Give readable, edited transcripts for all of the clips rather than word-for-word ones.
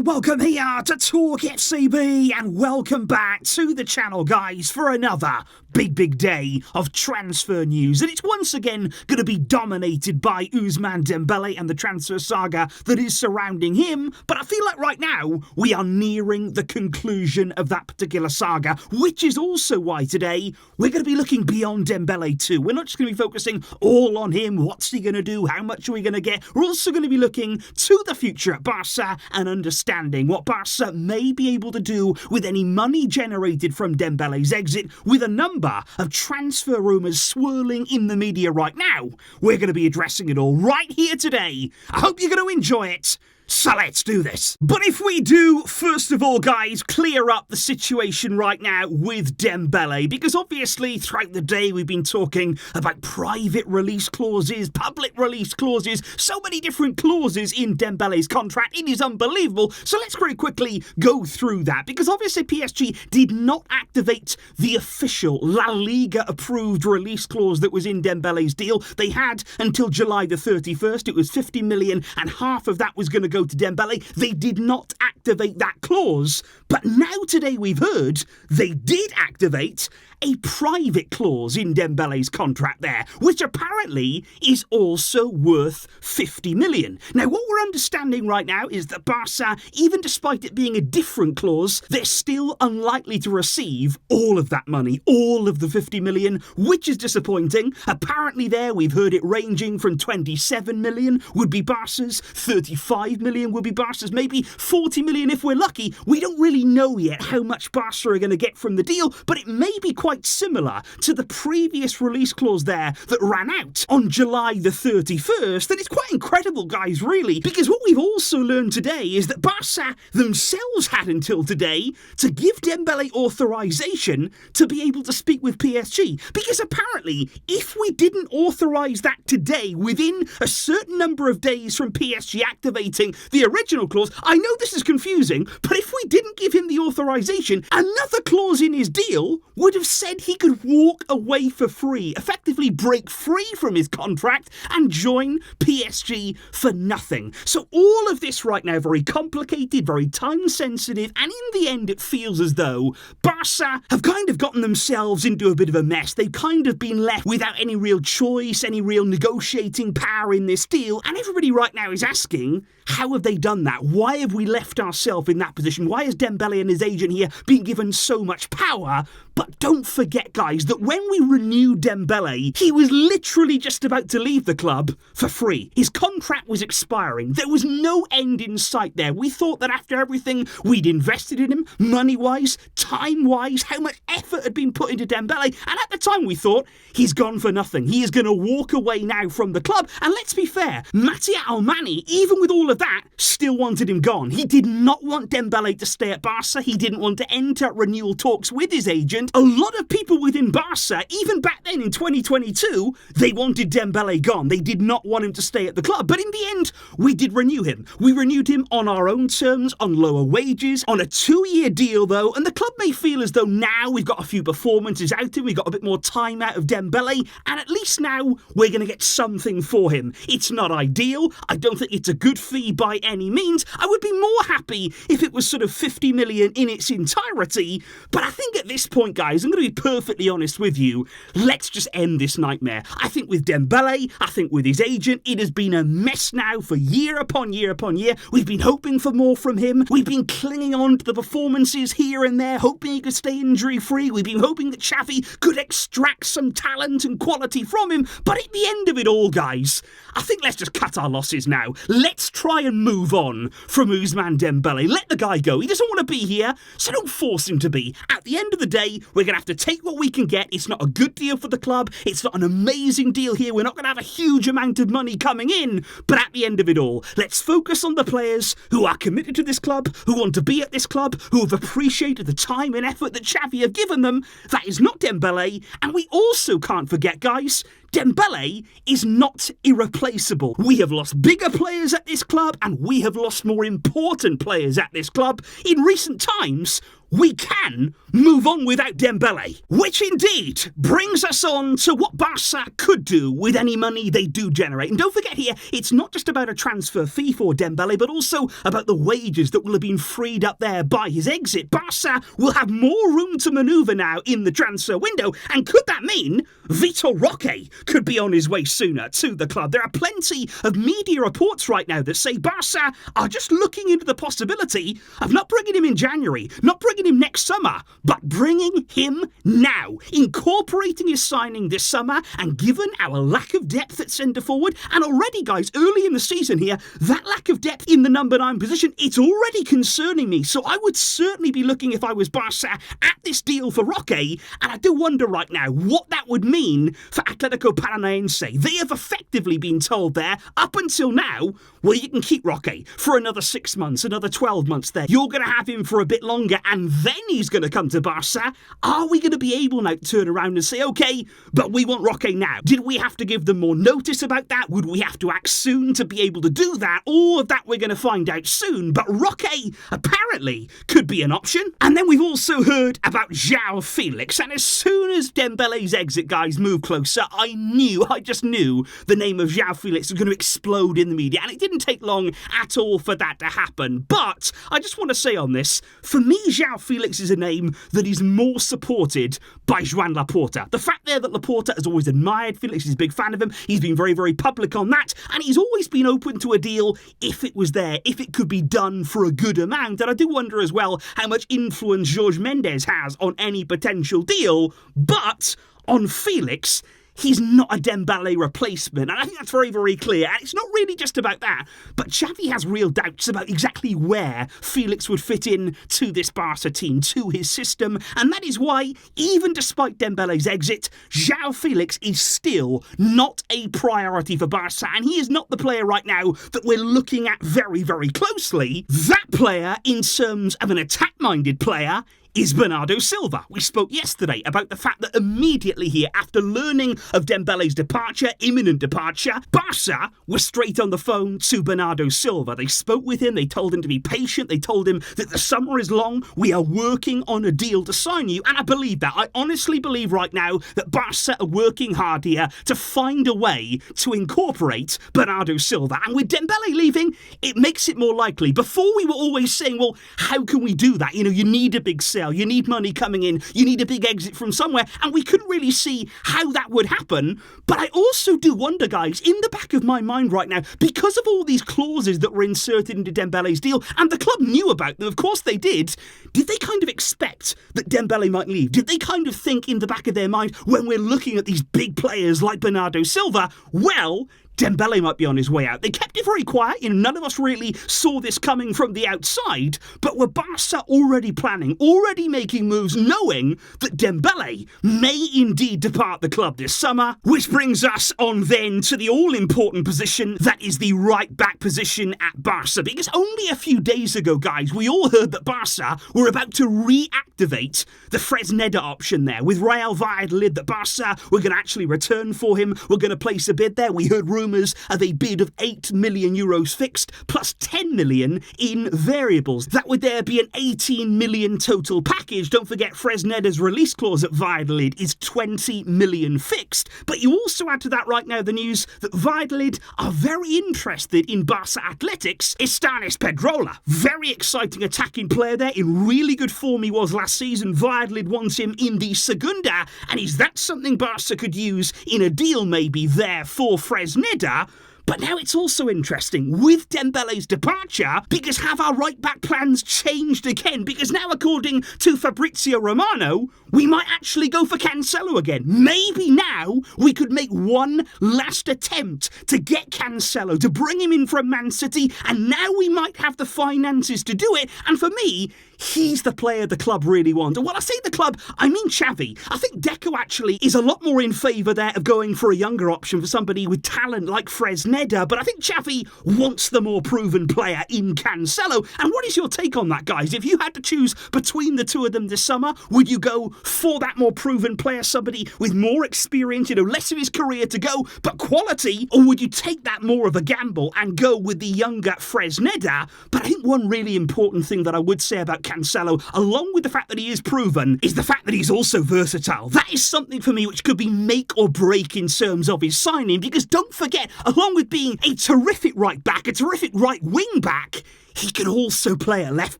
welcome here to TalkFCB and welcome back to the channel, guys, for another big day of transfer news. And it's once again going to be dominated by Ousmane Dembélé and the transfer saga that is surrounding him. But I feel like right now we are nearing the conclusion of that particular saga, which is also why today we're going to be looking beyond Dembélé too. We're not just going to be focusing all on him. What's he going to do? How much are we going to get? We're also going to be looking to the future at Barca and understanding what Barca may be able to do with any money generated from Dembele's exit, with a number of transfer rumours swirling in the media right now. We're going to be addressing it all right here today. I hope you're going to enjoy it. So let's do this. But if we do, first of all, guys, clear up the situation right now with Dembele, because obviously throughout the day we've been talking about private release clauses, public release clauses, so many different clauses in Dembele's contract. It is unbelievable. So let's very quickly go through that, because obviously PSG did not activate the official La Liga approved release clause that was in Dembele's deal. They had until July the 31st. It was 50 million and half of that was going to go to Dembele. They did not activate that clause, but now today we've heard they did activate a private clause in Dembele's contract there, which apparently is also worth 50 million. Now, what we're understanding right now is that Barca, even despite it being a different clause, they're still unlikely to receive all of that money, all of the 50 million, which is disappointing. Apparently there, we've heard it ranging from 27 million would be Barca's, 35 million would be Barca's, maybe 40 million if we're lucky. We don't really know yet how much Barca are going to get from the deal, but it may be quite similar to the previous release clause there that ran out on July the 31st. And it's quite incredible, guys, really, because what we've also learned today is that Barca themselves had until today to give Dembele authorization to be able to speak with PSG, because apparently if we didn't authorize that today within a certain number of days from PSG activating the original clause, I know this is confusing, but if we didn't give him the authorization, another clause in his deal would have said he could walk away for free, effectively break free from his contract and join PSG for nothing. So all of this right now, very complicated, very time sensitive, and in the end it feels as though Barca have kind of gotten themselves into a bit of a mess. They've kind of been left without any real choice, any real negotiating power in this deal, and everybody right now is asking, how have they done that? Why have we left ourselves in that position? Why has Dembele and his agent here been given so much power? But don't forget, guys, that when we renewed Dembele, he was literally just about to leave the club for free. His contract was expiring. There was no end in sight there. We thought that after everything we'd invested in him, money-wise, time-wise, how much effort had been put into Dembele, and at the time we thought, he's gone for nothing. He is going to walk away now from the club. And let's be fair, Mattia Almani, even with all of that, still wanted him gone. He did not want Dembele to stay at Barca. He didn't want to enter renewal talks with his agent. A lot of people within Barca, even back then in 2022, they wanted Dembele gone. They did not want him to stay at the club. But in the end, we did renew him. We renewed him on our own terms, on lower wages, on a 2-year deal though, and the club may feel as though now we've got a few performances out of him, we've got a bit more time out of Dembele, and at least now we're going to get something for him. It's not ideal. I don't think it's a good fee by any means. I would be more happy if it was sort of 50 million in its entirety, but I think at this point, guys, I'm going to be perfectly honest with you, let's just end this nightmare. I think with Dembele, I think with his agent, it has been a mess now for year upon year upon year. We've been hoping for more from him. We've been clinging on to the performances here and there, hoping he could stay injury-free. We've been hoping that Xavi could extract some talent and quality from him, but at the end of it all, guys, I think let's just cut our losses now. Let's try and move on from Ousmane Dembele. Let the guy go. He doesn't want to be here, so don't force him to be. At the end of the day, we're going to have to take what we can get. It's not a good deal for the club. It's not an amazing deal here. We're not going to have a huge amount of money coming in, but at the end of it all, let's focus on the players who are committed to this club, who want to be at this club, who have appreciated the time and effort that Xavi have given them. That is not Dembele, and we also can't forget, guys, Dembele is not irreplaceable. We have lost bigger players at this club, and we have lost more important players at this club in recent times. we can move on without Dembele. Which indeed brings us on to what Barca could do with any money they do generate. And don't forget here, it's not just about a transfer fee for Dembele, but also about the wages that will have been freed up there by his exit. Barca will have more room to manoeuvre now in the transfer window. And could that mean Vitor Roque could be on his way sooner to the club? There are plenty of media reports right now that say Barca are just looking into the possibility of not bringing him in January, not bringing him next summer, but bringing him now, incorporating his signing this summer. And given our lack of depth at centre forward, and already guys, early in the season here, that lack of depth in the number 9 position, it's already concerning me. So I would certainly be looking, if I was Barca, at this deal for Roque. And I do wonder right now what that would mean for Atletico Paranaense. They have effectively been told there, up until now, well, you can keep Roque for another 6 months, another 12 months there. You're going to have him for a bit longer, and then he's going to come to Barca. Are we going to be able now to turn around and say, okay, but we want Roque now? Did we have to give them more notice about that? Would we have to act soon to be able to do that? All of that we're going to find out soon. But Roque apparently could be an option. And then we've also heard about Joao Felix. And as soon as Dembele's exit, guys, moved closer, I just knew the name of Joao Felix was going to explode in the media. And it didn't take long at all for that to happen. But I just want to say on this, for me, Joao Felix is a name that is more supported by Joan Laporta. The fact there that Laporta has always admired Felix, he's a big fan of him, he's been very, very public on that, and he's always been open to a deal if it was there, if it could be done for a good amount. And I do wonder as well how much influence Jorge Mendes has on any potential deal, but on Felix, he's not a Dembele replacement, and I think that's very, very clear. And it's not really just about that, but Xavi has real doubts about exactly where Felix would fit in to this Barca team, to his system, and that is why, even despite Dembele's exit, Joao Felix is still not a priority for Barca, and he is not the player right now that we're looking at very, very closely. That player, in terms of an attack-minded player, is Bernardo Silva. We spoke yesterday about the fact that immediately here, after learning of Dembele's departure, imminent departure, Barca was straight on the phone to Bernardo Silva. They spoke with him, they told him to be patient, they told him that the summer is long, we are working on a deal to sign you, and I believe that. I honestly believe right now that Barca are working hard here to find a way to incorporate Bernardo Silva, and with Dembele leaving, it makes it more likely. Before we were always saying, well, how can we do that? You know, you need a big sale, you need money coming in, you need a big exit from somewhere, and we couldn't really see how that would happen. But I also do wonder, guys, in the back of my mind right now, because of all these clauses that were inserted into Dembele's deal, and the club knew about them, of course they did they kind of expect that Dembele might leave? Did they kind of think in the back of their mind, when we're looking at these big players like Bernardo Silva, well, Dembele might be on his way out? They kept it very quiet. You know, none of us really saw this coming from the outside. But were Barca already planning, already making moves, knowing that Dembele may indeed depart the club this summer? Which brings us on then to the all-important position that is the right-back position at Barca. Because only a few days ago, guys, we all heard that Barca were about to reactivate the Fresneda option there with Real Valladolid, that Barca were going to actually return for him, were going to place a bid there. We heard rumours of a bid of €8 million fixed plus 10 million in variables. That would there be an 18 million total package. Don't forget Fresneda's release clause at Valladolid is 20 million fixed. But you also add to that right now the news that Valladolid are very interested in Barca Athletics' Estanis Pedrola. Very exciting attacking player there. In really good form he was last season. Valladolid wants him in the Segunda, and is that something Barca could use in a deal maybe there for Fresneda? But now it's also interesting with Dembele's departure, because have our right-back plans changed again? Because now, according to Fabrizio Romano, we might actually go for Cancelo again. Maybe now we could make one last attempt to get Cancelo, to bring him in from Man City, and now we might have the finances to do it. And for me, he's the player the club really want. And when I say the club, I mean Xavi. I think Deco actually is a lot more in favour there of going for a younger option, for somebody with talent like Fresneda. Fresneda, but I think Xavi wants the more proven player in Cancelo. And what is your take on that, guys? If you had to choose between the two of them this summer, would you go for that more proven player, somebody with more experience, less of his career to go, but quality? Or would you take that more of a gamble and go with the younger Fresneda? But I think one really important thing that I would say about Cancelo, along with the fact that he is proven, is the fact that he's also versatile. That is something for me which could be make or break in terms of his signing, because don't forget, along with being a terrific right back, a terrific right wing back, he can also play a left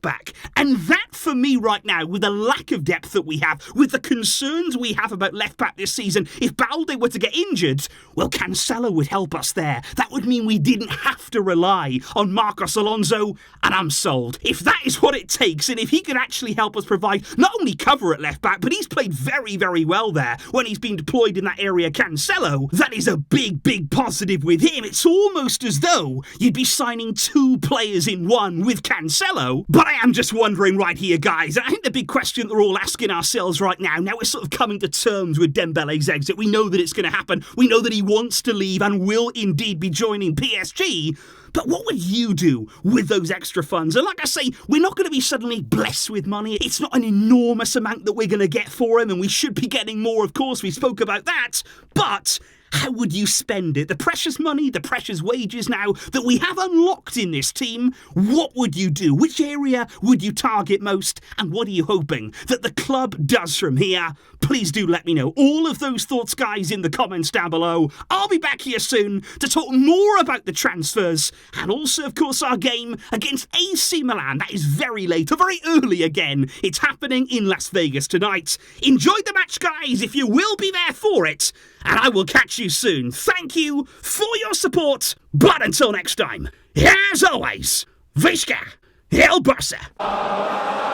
back. And that, for me right now, with the lack of depth that we have, with the concerns we have about left back this season, if Balde were to get injured, well, Cancelo would help us there. That would mean we didn't have to rely on Marcos Alonso, and I'm sold. If that is what it takes, and if he could actually help us provide not only cover at left back, but he's played very, very well there when he's been deployed in that area, Cancelo, that is a big, big positive with him. It's almost as though you'd be signing two players in one with Cancelo. But I am just wondering right here, guys, and I think the big question that we're all asking ourselves right now we're sort of coming to terms with Dembele's exit. We know that it's going to happen. We know that he wants to leave and will indeed be joining PSG. But what would you do with those extra funds? And like I say, we're not going to be suddenly blessed with money. It's not an enormous amount that we're going to get for him, and we should be getting more, of course. We spoke about that. But how would you spend it? The precious money, the precious wages now that we have unlocked in this team, what would you do? Which area would you target most? And what are you hoping that the club does from here? Please do let me know all of those thoughts, guys, in the comments down below. I'll be back here soon to talk more about the transfers and also, of course, our game against AC Milan. That is very late, or very early again. It's happening in Las Vegas tonight. Enjoy the match, guys, if you will be there for it. And I will catch you soon. Thank you for your support. But until next time, as always, Visca El Barça.